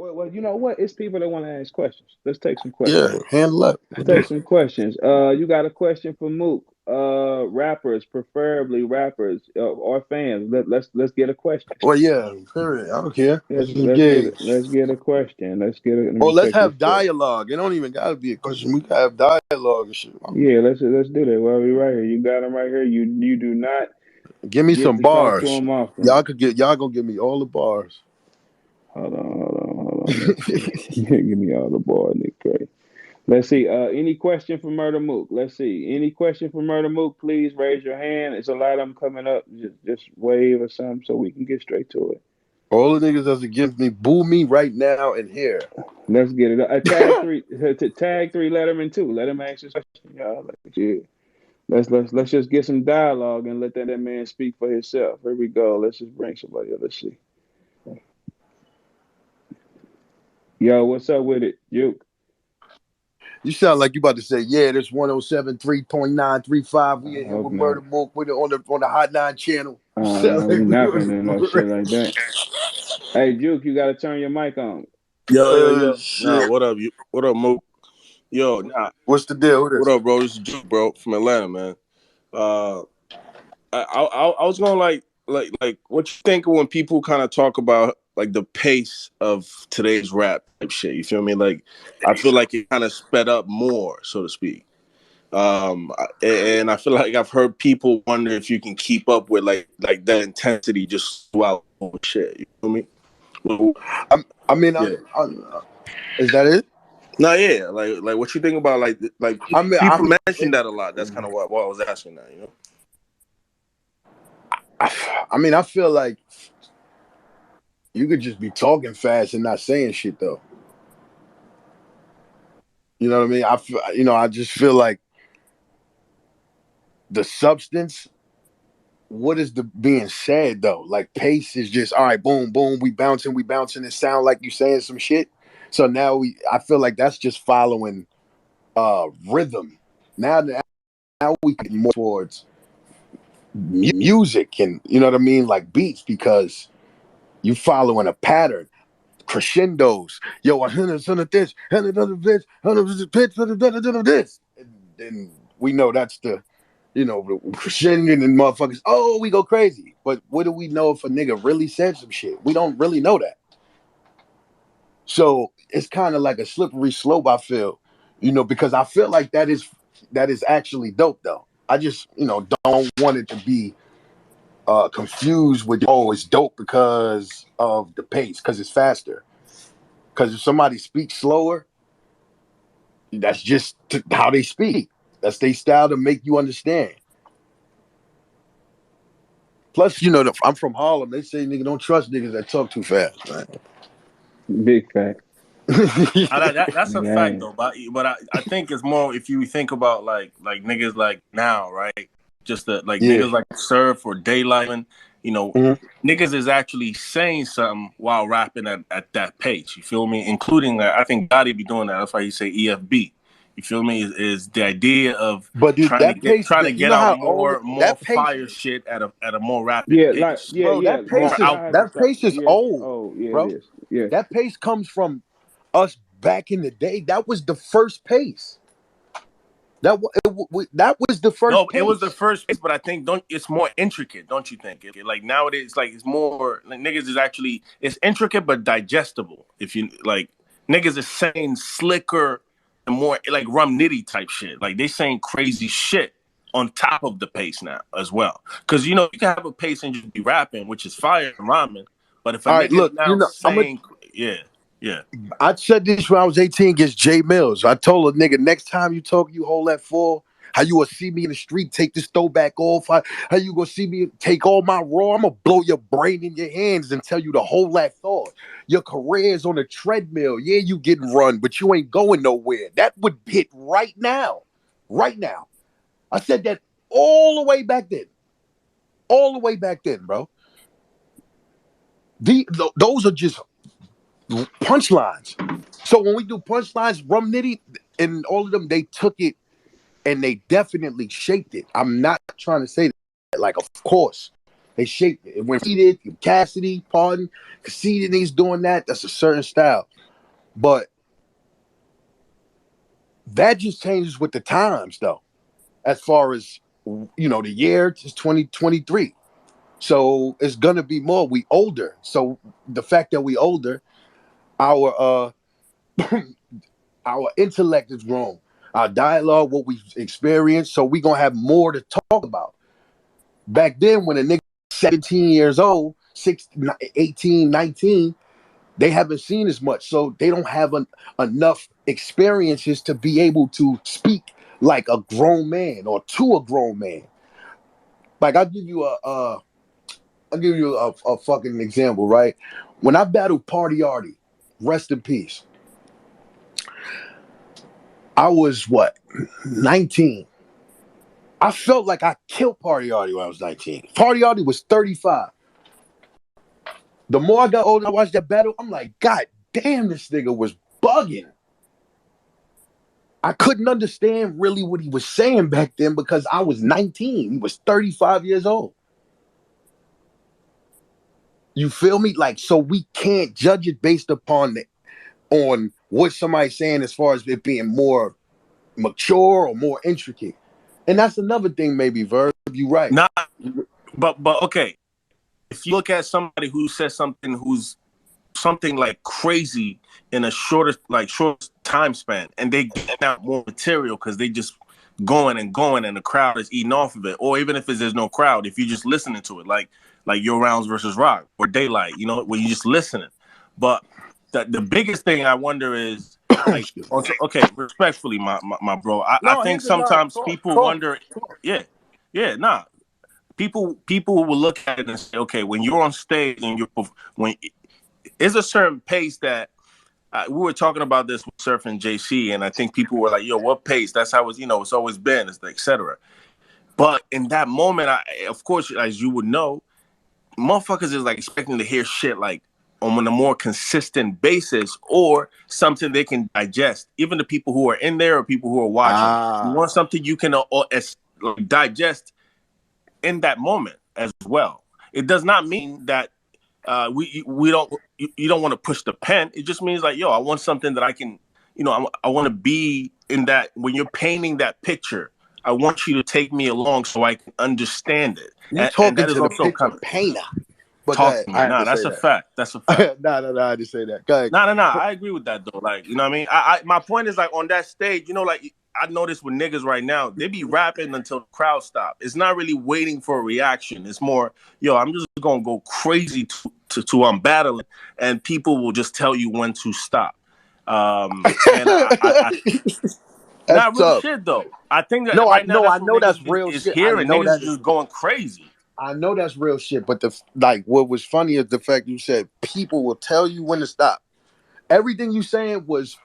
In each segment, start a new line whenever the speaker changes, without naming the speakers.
Well, you know what? It's people that want to ask questions. Let's take some questions.
Yeah, handle up.
Let's take some questions. You got a question for Mook? Rappers, preferably rappers or fans. Let's get a question.
Well, yeah, period. I don't care. Let's engage.
Let's get a question. Let's get it. Let
Or
me
let's
check this
have
quick.
dialogue. It don't even gotta be a question. We can have dialogue and shit.
Yeah, let's do that. Well, we right here. You got him right here. You do not
Give me
get
some
to talk to
bars.
him often.
Y'all gonna give me all the bars.
Hold on. Let's see. Give me all the ball, Nick Cray. Let's see. Any question for Murder Mook? Let's see. Any question for Murder Mook? Please raise your hand. It's a lot of them coming up. Just wave or something so we can get straight to it.
All the niggas that's against me, boo me right now and here.
Let's get it. Tag three. Tag three. Letterman too. Let him ask his question, y'all. Let's just get some dialogue and let that man speak for himself. Here we go. Let's just bring somebody up. Let's see. Yo, what's up with it, Duke?
You sound like you about to say, yeah, this 107 3.935. We in here with Murder Mook. We're on the Hot 9 channel.
No, we not gonna do no shit like that. Hey, Duke, you gotta turn your mic on.
Yo. Nah, what up? What up, Mook? Yo, nah.
What's the deal?
What up, bro? This is Duke, bro, from Atlanta, man. I was going like what you think when people kind of talk about like the pace of today's rap type shit. You feel me? Like I feel like it kind of sped up more, so to speak. And I feel like I've heard people wonder if you can keep up with like that intensity just throughout shit. You feel me?
Is that it?
No, yeah, like what you think about like people mention that a lot. That's kind of why I was asking that, you know.
I feel like you could just be talking fast and not saying shit though. You know what I mean? I just feel like the substance. What is being said though? Like pace is just all right. Boom, boom. We bouncing. It sound like you saying some shit. So now I feel like that's just following rhythm. Now we get more towards music and you know what I mean, like beats because you following a pattern, crescendos. Yo, 100 this, 100 this, 100 this, and then we know that's the crescendo and motherfuckers. Oh, we go crazy. But what do we know if a nigga really said some shit? We don't really know that. So it's kind of like a slippery slope, I feel, because I feel like that is actually dope, though. I just, don't want it to be confused with, oh, it's dope because of the pace, because it's faster. Because if somebody speaks slower, that's just how they speak. That's their style to make you understand. Plus, I'm from Harlem. They say, nigga, don't trust niggas that talk too fast, right?
Big fact.
That's a fact though, but I think it's more if you think about like niggas like now, right? Just niggas like Surf or Daylight, and niggas is actually saying something while rapping at that pace. You feel me? Including that, I think Gotti be doing that. That's why you say EFB. You feel me? Is the idea of trying to get out more fire shit at a more rapid pace.
Bro, that pace is old.
Oh, yeah,
bro.
It is. Yeah.
That pace comes from us back in the day. That was the first pace. That was the first.
No,
pace.
It was the first pace, but I think it's more intricate, don't you think? Like nowadays, like it's more like niggas is actually it's intricate but digestible. If you like, niggas is saying slicker and more like Rum Nitty type shit. Like they saying crazy shit on top of the pace now as well. Because you can have a pace and just be rapping, which is fire and rhyming. But if a nigga now saying yeah.
I said this when I was 18 against Jay Mills. I told a nigga, next time you talk, you hold that four. How you gonna see me in the street, take this throwback off? How you gonna see me take all my raw? I'm gonna blow your brain in your hands and tell you to hold that thought. Your career is on a treadmill. Yeah, you getting run, but you ain't going nowhere. That would hit right now. Right now. I said that all the way back then. All the way back then, bro. Those are just punchlines. So when we do punchlines, Rum Nitty and all of them, they took it and they definitely shaped it. I'm not trying to say that, like, of course, They shape it. When Conceited, Cassidy, Pardon, Conceited, he's doing that. That's a certain style. But that just changes with the times, though. As far as the year is 2023. So it's gonna be more. We older. So the fact that we older, our our intellect is grown. Our dialogue, what we've experienced, so we gonna have more to talk about. Back then, when a nigga 17 years old, 16, 18, 19, they haven't seen as much, so they don't have enough experiences to be able to speak like a grown man or to a grown man. Like I'll give you a fucking example, right? When I battled Party Artie, rest in peace, I was 19. I felt like I killed Party Artie when I was 19. Party Artie was 35. The more I got older, I watched that battle, I'm like, God damn, this nigga was bugging. I couldn't understand really what he was saying back then because I was 19. He was 35 years old. You feel me? Like, so we can't judge it based upon on what somebody's saying as far as it being more mature or more intricate. And that's another thing, maybe, Verb. You're right.
Nah, but okay. If you look at somebody who says who's something like crazy in a short time span, and they get out more material because they just going and the crowd is eating off of it, or even if there's no crowd, if you're just listening to it, like Your Rounds versus Rock or Daylight, when you're just listening. But the biggest thing I wonder is, like, okay, respectfully, my bro, I think sometimes people wonder, nah. People will look at it and say, okay, when you're on stage and when there's a certain pace that we were talking about this with Surf and JC, and I think people were like, yo, what pace? That's how it's always been, it's like, et cetera. But in that moment, of course, as you would know, motherfuckers is like expecting to hear shit like on a more consistent basis or something they can digest. Even the people who are in there or people who are watching, you want something you can digest in that moment as well. It does not mean that you don't want to push the pen. It just means like, yo, I want something that I can, I want to be in that. When you're painting that picture, I want you to take me along so I can understand it.
You're talking
that is
to the
also
picture painter. But
that's a fact. That's a fact.
No, I didn't say that. Go ahead.
No. I agree with that though. Like, you know what I mean? My point is like on that stage, like I notice with niggas right now, they be rapping until the crowd stop. It's not really waiting for a reaction. It's more, yo, I'm just gonna go crazy to I'm battling, and people will just tell you when to stop. And not real shit though. I think that
I know that's real shit.
Here and niggas is just going crazy.
I know that's real shit, but what was funny is the fact you said people will tell you when to stop. Everything you saying was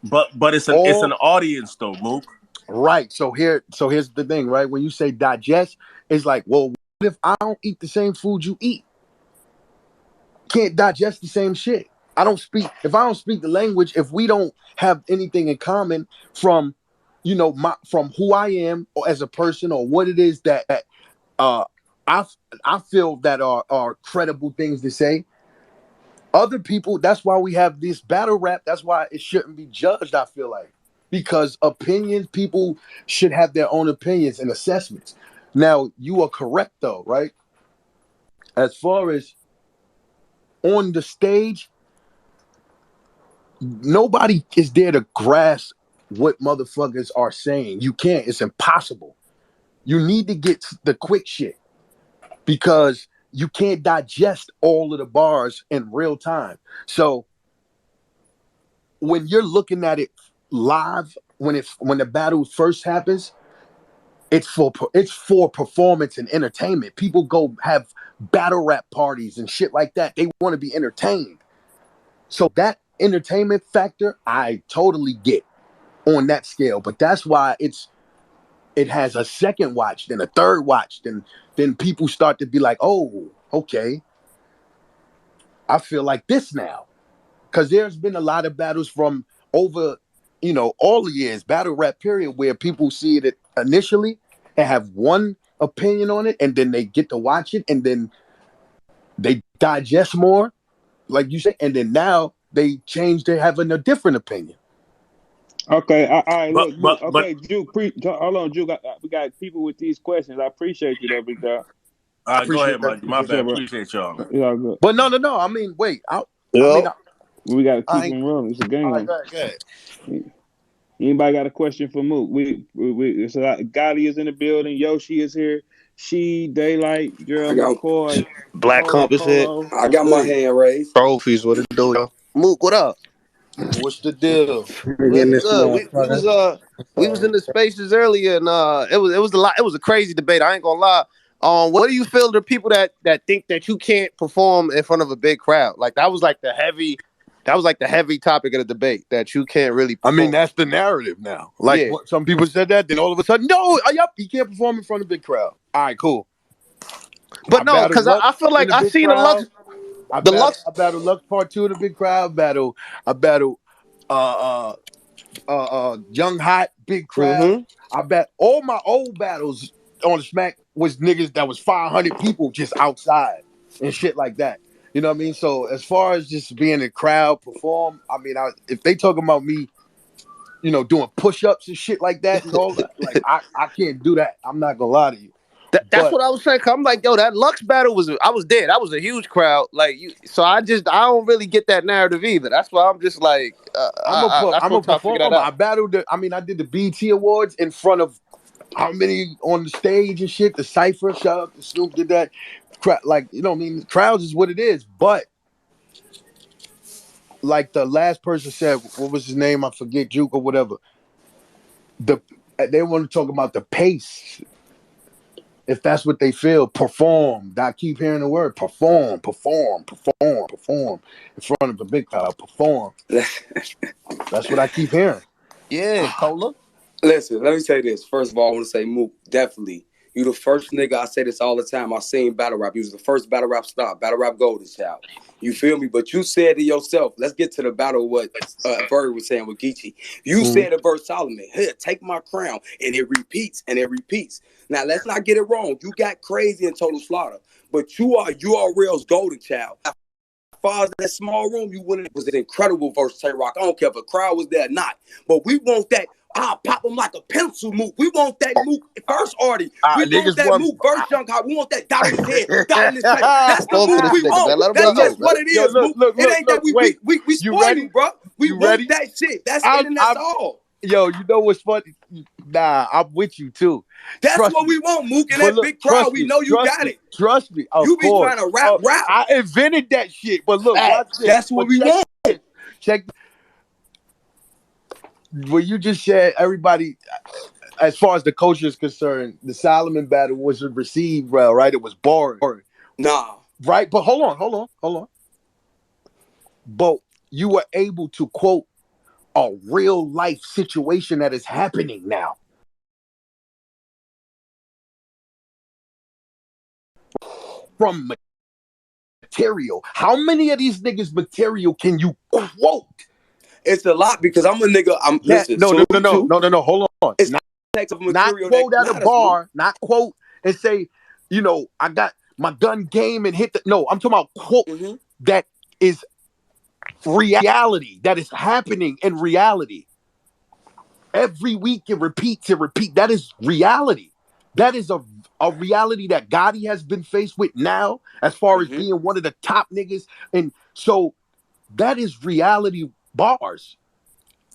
But it's an audience though, Mook.
Right. So here's the thing, right? When you say digest, it's like, well, what if I don't eat the same food you eat? Can't digest the same shit. If I don't speak the language, if we don't have anything in common from, from who I am or as a person or what it is that I feel that are credible things to say. Other people, that's why we have this battle rap. That's why it shouldn't be judged, I feel like. Because people should have their own opinions and assessments. Now, you are correct though, right? As far as on the stage, nobody is there to grasp what motherfuckers are saying. You can't. It's impossible. You need to get the quick shit because you can't digest all of the bars in real time. So when you're looking at it live, when the battle first happens, it's for performance and entertainment. People go have battle rap parties and shit like that. They want to be entertained. So that entertainment factor, I totally get on that scale. But that's why it has a second watch, then a third watch, then people start to be like, oh, okay, I feel like this now. Because there's been a lot of battles from over, all the years, battle rap period, where people see it initially and have one opinion on it, and then they get to watch it, and then they digest more, like you say, and then now they change to having a different opinion.
Okay, all right. Look.
But
Okay, Juke. Hold on, Juke. We got people with these questions. I appreciate you, though, big dog.
all right, go
Appreciate
ahead,
that.
my
For sure,
bad.
bro.
Appreciate y'all.
Yeah, good.
But no. I mean, wait.
Yo.
We got to keep
I ain't.
them rolling. It's a
All
game
right,
on.
go ahead.
Anybody got a question for Mook? So Gotti is in the building. Yoshi is here. She, Daylight,
I
Gerald
got
McCoy,
Black
Polo
Compass head.
Polo.
I
What's
got my
good?
hand raised. Trophies, what it do, yo? Mook, what up?
What's the deal?
What's
This
good? We was in the spaces earlier, and it was a lot. It was a crazy debate. I ain't gonna lie. What do you feel the people that think that you can't perform in front of a big crowd? Like that was like the heavy topic of the debate, that you can't really
I
perform.
mean, that's the narrative now. Like some people said that, then all of a sudden, no, yep, he can't perform in front of a big crowd. All right, cool.
But no, because I feel like I seen a Lux.
I
Lux.
battle Lux Part 2 in the big crowd. I battle Young Hot, big crowd. I bet all my old battles on the Smack was niggas that was 500 people just outside and shit like that. You know what I mean? So as far as just being in the crowd, perform, I mean, if they talking about me, you know, doing push-ups and shit like that and all that, like I can't do that. I'm not gonna lie to you.
That's what I was saying. I'm like, yo, that Lux battle I was there. That was a huge crowd. Like, so I don't really get that narrative either. That's why I'm just like,
I'm a performer. I did the BT Awards in front of how many on the stage and shit. The Cypher, shout out to Snoop, did that. Like, you know what I mean? Crowds is what it is. But like the last person said, what was his name? I forget, Juke or whatever. They want to talk about the pace. If that's what they feel, perform. I keep hearing the word perform in front of the big crowd. Perform. That's what I keep hearing.
Yeah, Cola.
Listen, let me say this. First of all, I want to say, Mook, definitely. You the first nigga, I say this all the time. I seen battle rap. You was the first battle rap star, battle rap golden child. You feel me? But you said to yourself, let's get to the battle what Bird was saying with Geechee. You said to Bert Solomon, here, take my crown. And it repeats and it repeats. Now, let's not get it wrong. You got crazy in Total Slaughter. But you are URL's golden child. As far as that small room, you went. It was an incredible versus Tay-Rock. I don't care if a crowd was there or not. But we want that. I'll pop them like a pencil, Mook. We want that Mook first Artie. We want that Mook first Young Hot. We want that dot in his head, dot in his face. That's the Mook we want. That's just what it is, Mook. It ain't that we spoil you, bro. We want that shit. That's it and that's all.
Yo, you know what's funny? Nah, I'm with you too.
That's what we want, Mook. In that big crowd, we know you got it.
Trust me.
You be trying to rap.
I invented that shit. But look,
that's what we want.
Check. What you just said, everybody, as far as the culture is concerned, the Solomon battle wasn't received well, right? It was boring.
Nah.
Right? But hold on. But you were able to quote a real life situation that is happening now. From material. How many of these niggas material can you quote?
It's a lot because I'm a nigga. Listen.
No. Hold on.
It's
not
material
quote at a bar. Not quote and say, you know, I got my gun game and hit the. No, I'm talking about quote that is reality. That is happening in reality. Every week it repeats. That is reality. That is a reality that Gotti has been faced with now, as far as being one of the top niggas. And so that is reality bars.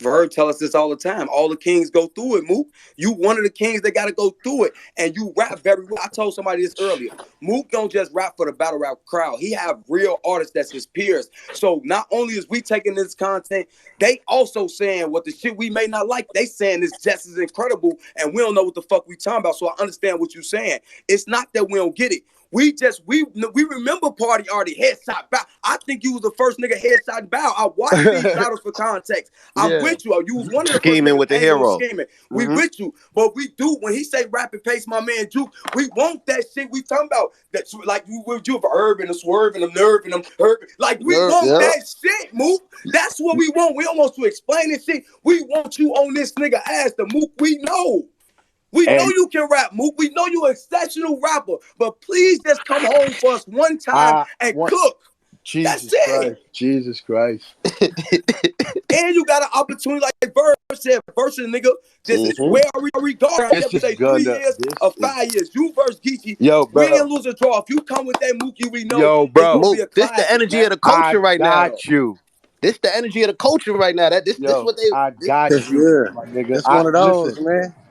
Verb tell us this all the time. All the kings go through it, Mook. You one of the kings that got to go through it. And you rap very well. I told somebody this earlier. Mook don't just rap for the battle rap crowd. He have real artists that's his peers. So not only is we taking this content, they also saying what the shit we may not like. They saying this just as incredible. And we don't know what the fuck we talking about. So I understand what you're saying. It's not that we don't get it. We remember Party Artie headshot bow. I think you was the first nigga headshot bow. I watched these battles for context. I'm with you. You was one of the
scheming with the hero.
Scheming. We with you, but we do when he say rapid pace, my man Juke. We want that shit. We talking about that, like you with you for urban, the swerving, the nerve, and them hurt. Like we want that shit, Mook. That's what we want. We don't want to explain this shit. We want you on this nigga ass, the Mook we know. We know you can rap, Mook. We know you're an exceptional rapper. But please just come home for us one time and cook.
Jesus
That's
Christ.
it.
Jesus Christ.
And you got an opportunity like Verse said, versus nigga. This is where we go. You have to say 3 years or 5 years. You versus Geechee.
Yo, bro.
We didn't lose a draw. If you come with that Mookie, we know
yo, bro.
it's gonna be a
This
classic,
the energy
man.
of the culture right now.
I got you.
This the energy of the culture right now. This what they.
I got you, my nigga.
It's one of those, man.